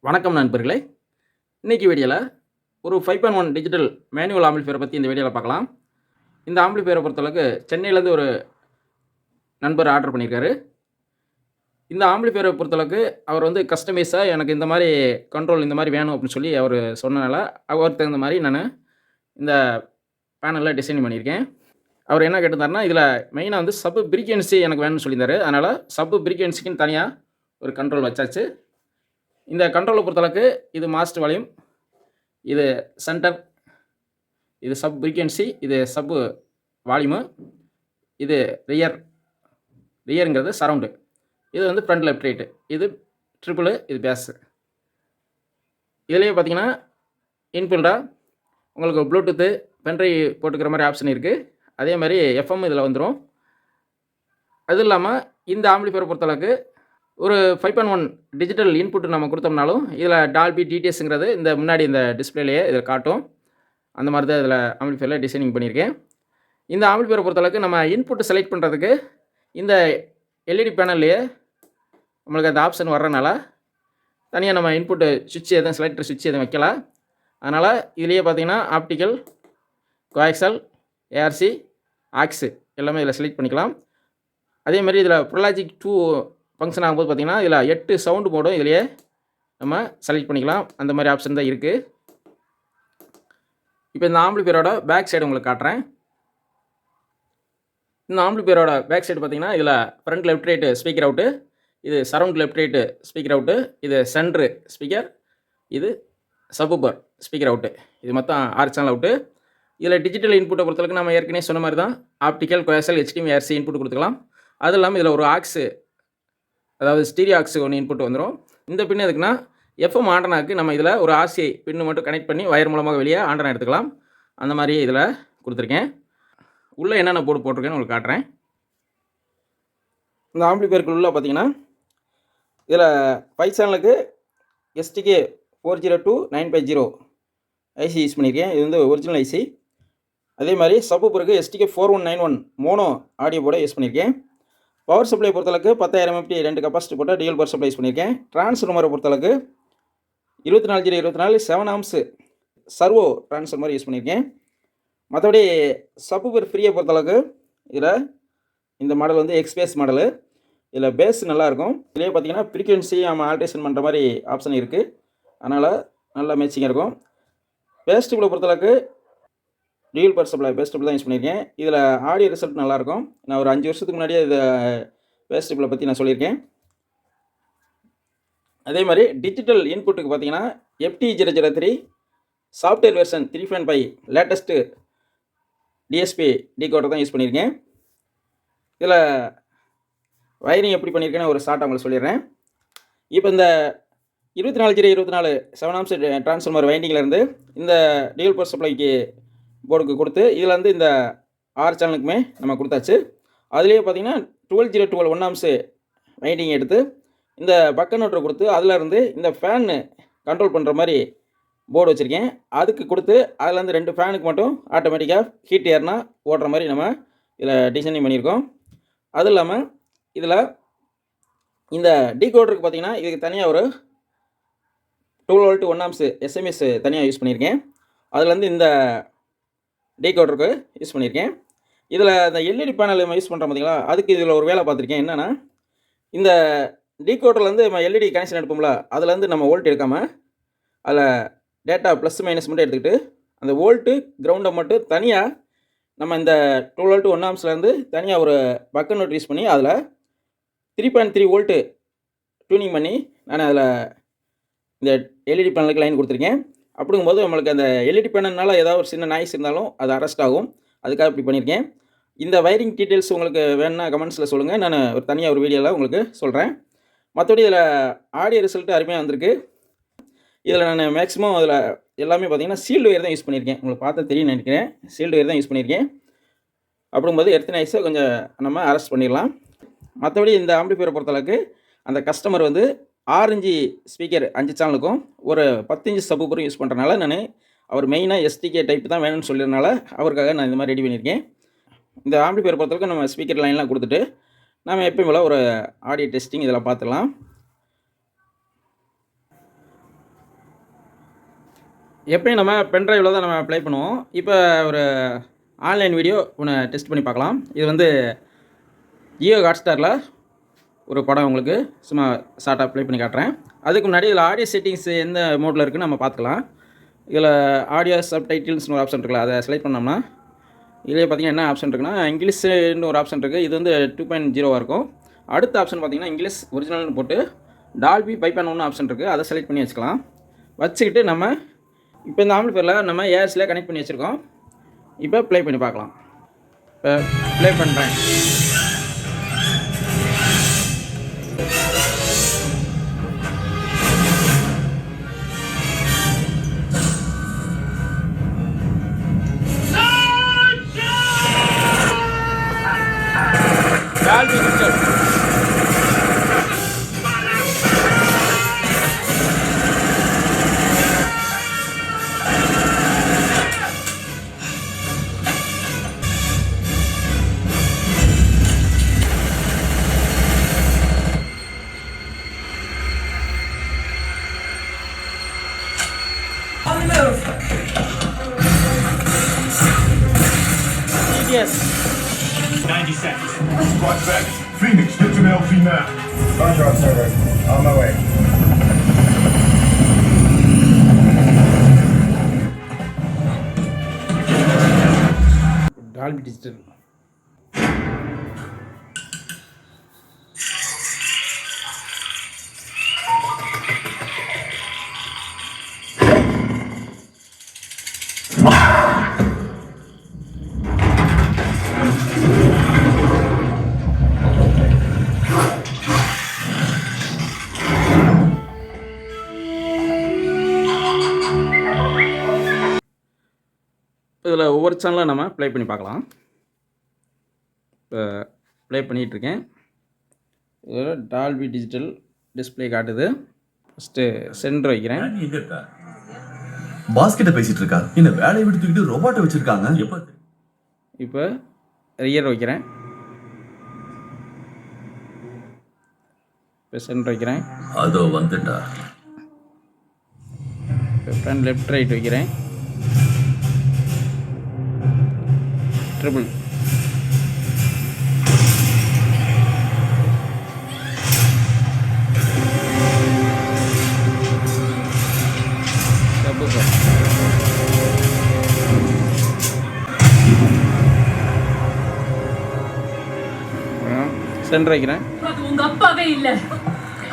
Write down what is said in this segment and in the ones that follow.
வணக்கம் நண்பர்களே. இன்னைக்கு வீடியோல ஒரு 5.1 டிஜிட்டல் மேனுவல் ஆம்பிளிஃபையர பத்தி இந்த வீடியோல பார்க்கலாம். இந்த ஆம்பிளிஃபையர பொறுத்தளவுக்கு சென்னையிலேருந்து ஒரு நண்பர் ஆர்டர் பண்ணியிருக்காரு. இந்த ஆம்பிளிஃபையர பொறுத்தளவுக்கு அவர் வந்து கஸ்டமைஸா எனக்கு இந்த மாரி கண்ட்ரோல் இந்த மாரி வேணும் அப்படின்னு சொல்லி அவரு சொன்னனால, அவருக்கு தகுந்த மாரி நானு இந்த பேனல டிசைன் பண்ணியிருக்கேன். அவர் என்ன கேட்டிருந்தாருன்னா, இதில மெயினா வந்து சப் ஃப்ரீக்வென்சி எனக்கு வேணும்னு சொல்லியிருந்தாரு. அதனால சப் ஃப்ரீக்வென்சிக்குன்னு தனியா ஒரு கண்ட்ரோல் வச்சாச்சு. இந்த கண்ட்ரோல பொறுத்தளவுக்கு இது மாஸ்டர் வால்யூம், இது சென்டர், இது சப் ஃப்ரீக்வென்சி, இது சப் வால்யூமு, இது ரியர், ரியர்ங்கிறது சரவுண்டு. இது வந்து ஃப்ரண்ட், லெஃப்ட், ரைட்டு. இது ட்ரிபிள், இது பேஸ். இதுலயே பார்த்தீங்கன்னா, இன்பில்டா உங்களுக்கு ப்ளூடூத், பென்ட்ரைவ் போட்டுக்கிற மாரி ஆப்ஷன் இருக்கு. அதே மாரி எஃப்எம் இதில வந்துரும். அது இல்லாம இந்த ஆம்பிளிஃபையர பொறுத்தளவுக்கு ஒரு 5.1 டிஜிட்டல் இன்புட் நம்ம குடுத்தோம்னாலும், இதில டால்பி டிடிஎஸ்ங்கிறது இந்த முன்னாடி இந்த டிஸ்ப்ளேலயே இதில காட்டும். அந்த மாரி தான் இதில ஆம்பிளிஃபையர்ல டிசைனிங் பண்ணியிருக்கேன். இந்த ஆம்பிளிஃபையர பொறுத்தளவுக்கு நம்ம இன்புட் செலக்ட் பண்ணுறதுக்கு இந்த எல்இடி பேனல்லயே நம்மளுக்கு அந்த ஆப்ஷன் வர்றனால, தனியா நம்ம இன்புட் சுவிட்ச் எதுவும் செலக்டர் சுவிட்ச் எதுவும் வைக்கல. அதனால இதிலேயே பார்த்தீங்கன்னா, ஆப்டிகல், கோஆக்சியல், ஏஆர்சி, ஆக்ஸ் எல்லாமே இதில செலக்ட் பண்ணிக்கலாம். அதே மாரி இதில ப்ரோலாஜிக் 2 ஃபங்ஷன் ஆகும்போது பார்த்தீங்கன்னா, இதில 8 சவுண்ட் மோடும் இதிலேயே நம்ம செலக்ட் பண்ணிக்கலாம். அந்த மாரி ஆப்ஷன் தான் இருக்கு. இப்போ இந்த ஆம்பிளிஃபையரோட பேக் சைடு உங்களுக்கு காட்டுறேன். இந்த ஆம்பிளிஃபையரோட பேக் சைடு பார்த்தீங்கன்னா, இதில front, left, right speaker out, இது surround left, right speaker out, இது சென்டர் ஸ்பீக்கர், இது சப்வூஃபர் ஸ்பீக்கர் அவுட்டு. இது மொத்தம் 6 சேனல் அவுட்டு. இதில டிஜிட்டல் இன்புட்ட பொறுத்தளவுக்கு நம்ம ஏற்கனவே சொன்ன மாரி தான் optical, coaxial, HDMI, ARC input குடுத்துக்கலாம். அது இல்லாம இதில ஒரு ஆக்ஸ், அதாவது ஸ்டீரியோ ஆக்ஸ் ஒண்ணு இன்புட் வந்துரும். இந்த பின் எதுக்குன்னா, எஃப்எம் ஆண்டனாக்கு நம்ம இதில ஒரு ஆர்சி பின் மட்டும் கனெக்ட் பண்ணி வயர் மூலமாக வெளிய ஆண்டனா எடுத்துக்கலாம். அந்த மாரி இதில குடுத்துருக்கேன். உள்ள என்னென்ன போர்டு போட்டிருக்கேன்னு உங்களுக்கு காட்டுறேன். இந்த ஆம்பிளிஃபையருக்கு உள்ள பார்த்தீங்கன்னா, இதில 5 சேனலுக்கு எஸ்டிகே 402950 ஐசி யூஸ் பண்ணியிருக்கேன். இது வந்து ஒரிஜினல் ஐசி. அதே மாரி சப்வூஃபருக்கு STK 4191 mono audio port use பண்ணியிருக்கேன். பவர் சப்ளை பொறுத்தளவுக்கு 10,000 எம்எம்டி 2 கெப்பாசிட்டி போட்ட டியூவல் பவர் சப்ளை யூஸ் பண்ணியிருக்கேன். டிரான்ஸ்ஃபார்மரை பொறுத்தளவுக்கு 24/24 7 ஆம்ஸ் சர்வோ டிரான்ஸ்ஃபார்மர் யூஸ் பண்ணியிருக்கேன். மற்றபடி சப்வூஃபர் ஃப்ரீயை பொறுத்தளவுக்கு இதில இந்த மாடல் வந்து எக்ஸ்பேஸ் மாடலு. இதில் பேஸ் நல்லாயிருக்கும். இதிலேயே பார்த்தீங்கன்னா ஃப்ரீக்வென்சி நம்ம ஆல்ட்ரேஷன் பண்ணுற மாதிரி ஆப்ஷன் இருக்குது. அதனால் நல்லா மேட்சிங்காக இருக்கும். பேஸ் டியூபில் பொறுத்தளவுக்கு dual power supply bass tube தான் யூஸ் பண்ணியிருக்கேன். இதில் ஆடியோ ரிசல்ட் நல்லாயிருக்கும். நான் ஒரு 5 வருஷத்துக்கு முன்னாடியே இதை பேஸ் டியூபில் பற்றி நான் சொல்லியிருக்கேன். அதே மாதிரி டிஜிட்டல் இன்புட்டுக்கு பார்த்தீங்கன்னா FT003 software version 3.5 latest DSP decoder தான் யூஸ் பண்ணியிருக்கேன். இதில் வயரிங் எப்படி பண்ணியிருக்கேன்னு ஒரு ஷார்ட்டாக உங்களுக்கு சொல்லிடுறேன். இப்போ இந்த 24/24 7 ஆம்ஸ் டிரான்ஸ்ஃபார்மர் வைண்டிங்லேருந்து இந்த டியூவல் பவர் சப்ளைக்கு போர்டுக்கு கொடுத்து இதில் வந்து இந்த 6 சேனலுக்குமே நம்ம கொடுத்தாச்சு. அதுலேயே பார்த்தீங்கன்னா 12/012 1 ஆம்ஸ் வைண்டிங் எடுத்து இந்த பக்க நோட்டரை கொடுத்து அதிலேருந்து இந்த ஃபேனு கண்ட்ரோல் பண்ணுற மாதிரி போர்டு வச்சுருக்கேன். அதுக்கு கொடுத்து அதிலேருந்து 2 ஃபேனுக்கு மட்டும் ஆட்டோமேட்டிக்காக ஹீட் ஏர்னா ஓடுற மாதிரி நம்ம இதில் டிசைனிங் பண்ணியிருக்கோம். அது இல்லாமல் இதில் இந்த டீகோடருக்கு பார்த்தீங்கன்னா இதுக்கு தனியாக ஒரு 12 வோல்ட் 1 ஆம்ஸ் எஸ்எம்எஸ் தனியாக யூஸ் பண்ணியிருக்கேன். அதுலேருந்து இந்த டீகோடருக்கு யூஸ் பண்ணியிருக்கேன். இதில் இந்த எல்இடி பேனல் நம்ம யூஸ் பண்ணுறோம் பார்த்தீங்களா, அதுக்கு இதில் ஒரு வேலை பார்த்துருக்கேன். என்னென்னா, இந்த டீகோடர்லேருந்து நம்ம எல்இடி கனெக்ஷன் எடுப்போம்ல, அதுலேருந்து நம்ம வோல்ட் எடுக்காமல் அதில் டேட்டா ப்ளஸ் மைனஸ் மட்டும் எடுத்துக்கிட்டு அந்த வோல்ட்டு கிரவுண்டை மட்டும் தனியாக நம்ம இந்த 12 வோல்ட் 1 ஆம்ஸ்லேருந்து தனியாக ஒரு பக்க நோட் யூஸ் பண்ணி அதில் 3.3 வோல்ட்டு டியூனிங் பண்ணி நான் அதில் இந்த எல்இடி பேனலுக்கு லைன் கொடுத்துருக்கேன். அப்படிங்கும்போது நம்மளுக்கு அந்த எல்இடி பேனல்னால ஏதாவது ஒரு சின்ன நாய்ஸ் இருந்தாலும் அது அரெஸ்ட் ஆகும். அதுக்காக இப்படி பண்ணியிருக்கேன். இந்த வயரிங் டீட்டெயில்ஸ் உங்களுக்கு வேணும்னா கமெண்ட்ஸில் சொல்லுங்கள். நான் ஒரு தனியாக ஒரு வீடியோவில் உங்களுக்கு சொல்கிறேன். மற்றபடி இதில் ஆடியோ ரிசல்ட்டு அருமையாக வந்திருக்கு. இதில் நான் மேக்ஸிமம் அதில் எல்லாமே பார்த்தீங்கன்னா சீல்டு ஒயர் தான் யூஸ் பண்ணியிருக்கேன். உங்களுக்கு பார்த்தா தெரியும்னு நினைக்கிறேன். சீல்டு ஒயர் தான் யூஸ் பண்ணியிருக்கேன். அப்படிங்கும்போது எர்த் நாய்ஸை கொஞ்சம் நம்ம அரெஸ்ட் பண்ணிடலாம். மற்றபடி இந்த ஆம்பிளிஃபையரை பொறுத்தளவுக்கு அந்த கஸ்டமர் வந்து 6 இன்ச்சு ஸ்பீக்கர் 5 சேனலுக்கும் ஒரு 10 இன்ச்சு சப்வூஃபரும் யூஸ் பண்ணுறனால நான் அவர் மெயினாக எஸ்டிகே டைப் தான் வேணும்னு சொல்லியிருந்தனால அவருக்காக நான் இந்த மாதிரி ரெடி பண்ணியிருக்கேன். இந்த ஆம்பிளிஃபையர் பொறுத்தளவுக்கு நம்ம ஸ்பீக்கர் லைன்லாம் கொடுத்துட்டு நம்ம எப்பயும் போல் ஒரு ஆடியோ டெஸ்டிங் இதில் பார்த்துக்கலாம். எப்பயும் நம்ம பென்ட்ரைவில் தான் நம்ம ப்ளே பண்ணுவோம். இப்போ ஒரு ஆன்லைன் வீடியோ ஒன்று டெஸ்ட் பண்ணி பார்க்கலாம். இது வந்து ஜியோ ஹாட்ஸ்டாரில் ஒரு படம் உங்களுக்கு சும்மா ஷார்ட்டாக ப்ளே பண்ணி காட்டுறேன். அதுக்கு முன்னாடி இதில் ஆடியோ செட்டிங்ஸ் எந்த மோடில் இருக்குன்னு நம்ம பார்த்துக்கலாம். இதில் ஆடியோ சப்டைட்டில்ஸ்னு ஒரு ஆப்ஷன் இருக்குல்ல, அதை செலக்ட் பண்ணோம்னா இதிலே பார்த்திங்கன்னா என்ன ஆப்ஷன் இருக்குன்னா இங்கிலீஷ்னு ஒரு ஆப்ஷன் இருக்குது. இது வந்து 2.0 இருக்கும். அடுத்த ஆப்ஷன் பார்த்திங்கன்னா இங்கிலீஷ் ஒரிஜினல்னு போட்டு டால்பி 5.1 ஆப்ஷன் இருக்குது. அதை செலக்ட் பண்ணி வச்சுக்கலாம். வச்சுக்கிட்டு நம்ம இப்போ இந்த ஆம்பிளிஃபையரில் நம்ம ஏர்ஸில் கனெக்ட் பண்ணி வச்சுருக்கோம். இப்போ ப்ளே பண்ணி பார்க்கலாம். இப்போ ப்ளே பண்ணுறேன். Dolby digital. Yes. 90 seconds. Right back. Phoenix, get to the LZ now. Roger, observer. On my way. Dolby digital. இதில் ஒவ்வொரு சேனலை நம்ம ப்ளே பண்ணி பார்க்கலாம். இப்போ ப்ளே பண்ணிகிட்ருக்கேன். இதில் டால்பி டிஜிட்டல் டிஸ்பிளே காட்டுது. ஃபஸ்ட்டு சென்டர் வைக்கிறேன். பாஸ்கெட்ட பேசிட்டு இருக்கா. என்ன வேலையை விட்டு தூக்கிட்டு ரோபோட்டை வச்சிருக்காங்க. இப்போ ரியர் வைக்கிறேன். இப்போ சென்டர் வைக்கிறேன். அதோ வந்துட்டா. இப்போ ஃப்ரண்ட் லெஃப்ட் ரைட் வைக்கிறேன். ட்ரிபிள். சென்டர் வைக்கிறேன். அது உங்க அப்பாவே இல்ல,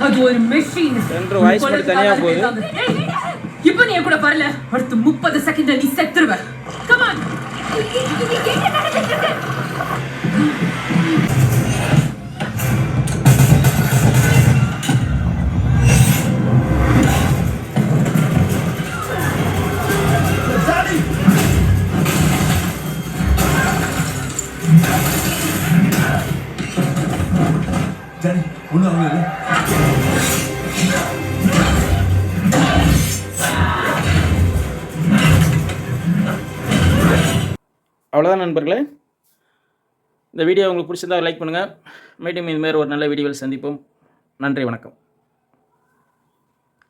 அது ஒரு மெஷின். சென்டர் வாய்ஸ் மட்டும் தனியா போகுது. இப்போ நீ கூட வரல, அடுத்து 30 செகண்ட்ல நீ செத்துருவ. Come on. ஜானி ஒண்ணு ஆகல. அவ்வளோதான் நண்பர்களே. இந்த வீடியோ உங்களுக்கு பிடிச்சிருந்தா லைக் பண்ணுங்கள். மீண்டும் இதுமாரி ஒரு நல்ல வீடியோவில் சந்திப்போம். நன்றி, வணக்கம்.